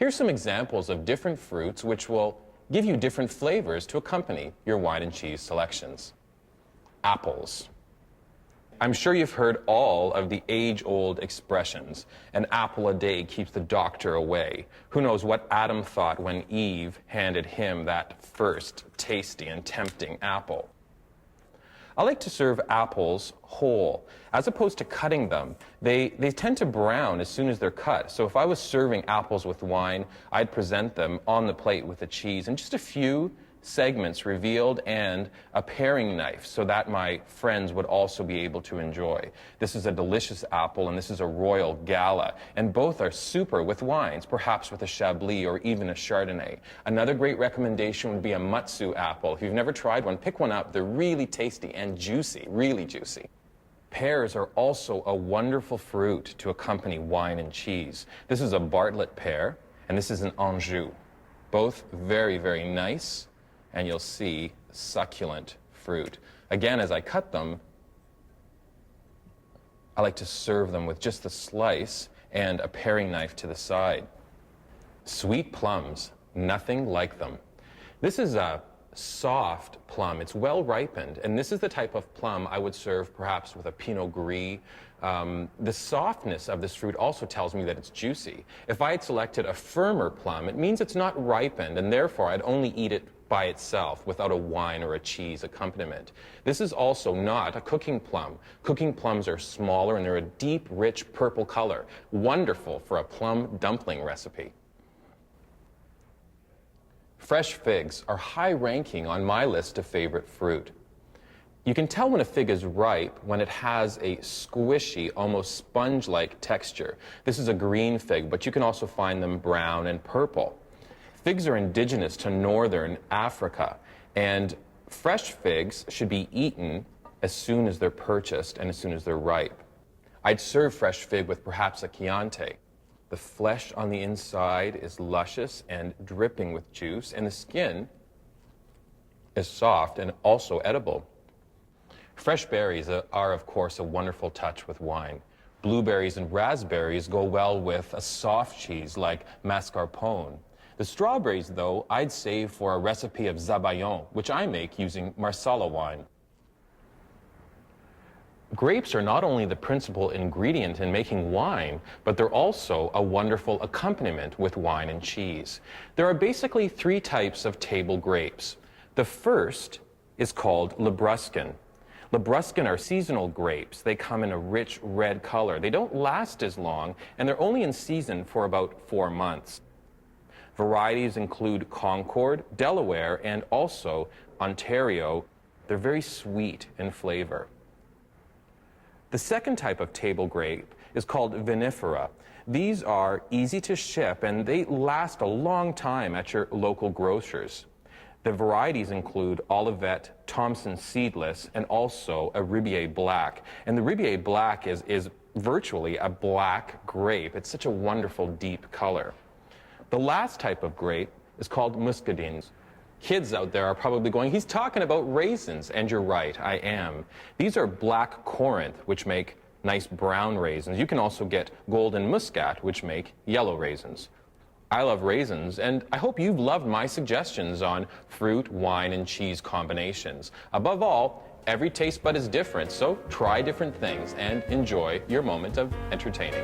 Here's some examples of different fruits which will give you different flavors to accompany your wine and cheese selections. Apples. I'm sure you've heard all of the age-old expressions. An apple a day keeps the doctor away. Who knows what Adam thought when Eve handed him that first tasty and tempting apple. I like to serve apples whole. As opposed to cutting them, they tend to brown as soon as they're cut. So if I was serving apples with wine, I'd present them on the plate with the cheese and just a few segments revealed and a paring knife so that my friends would also be able to enjoy. This is a delicious apple and this is a royal gala, and both are super with wines, perhaps with a Chablis or even a Chardonnay. Another great recommendation would be a Matsu apple. If you've never tried one, pick one up. They're really tasty and juicy, really juicy. Pears are also a wonderful fruit to accompany wine and cheese. This is a Bartlett pear and this is an Anjou. Both very, very nice, and you'll see succulent fruit. Again, as I cut them, I like to serve them with just a slice and a paring knife to the side. Sweet plums, nothing like them. This is a soft plum. It's well ripened, and this is the type of plum I would serve perhaps with a Pinot Gris. The softness of this fruit also tells me that it's juicy. If I had selected a firmer plum, it means it's not ripened, and therefore I'd only eat it by itself without a wine or a cheese accompaniment. This is also not a cooking plum. Cooking plums are smaller and they're a deep, rich purple color. Wonderful for a plum dumpling recipe. Fresh figs are high ranking on my list of favorite fruit. You can tell when a fig is ripe when it has a squishy, almost sponge-like texture. This is a green fig, but you can also find them brown and purple. Figs are indigenous to northern Africa, and fresh figs should be eaten as soon as they're purchased and as soon as they're ripe. I'd serve fresh fig with perhaps a Chianti. The flesh on the inside is luscious and dripping with juice, and the skin is soft and also edible. Fresh berries are, of course, a wonderful touch with wine. Blueberries and raspberries go well with a soft cheese like mascarpone. The strawberries, though, I'd save for a recipe of zabayon, which I make using Marsala wine. Grapes are not only the principal ingredient in making wine, but they're also a wonderful accompaniment with wine and cheese. There are basically three types of table grapes. The first is called Labruscan. Labruscan are seasonal grapes. They come in a rich red color. They don't last as long, and they're only in season for about 4 months. Varieties include Concord, Delaware, and also Ontario. They're very sweet in flavor. The second type of table grape is called vinifera. These are easy to ship and they last a long time at your local grocers. The varieties include Olivet, Thompson Seedless, and also a Ribier Black. And the Ribier Black is virtually a black grape. It's such a wonderful deep color. The last type of grape is called muscadines. Kids out there are probably going, he's talking about raisins, and you're right, I am. These are black Corinth, which make nice brown raisins. You can also get golden muscat, which make yellow raisins. I love raisins, and I hope you've loved my suggestions on fruit, wine, and cheese combinations. Above all, every taste bud is different, so try different things and enjoy your moment of entertaining.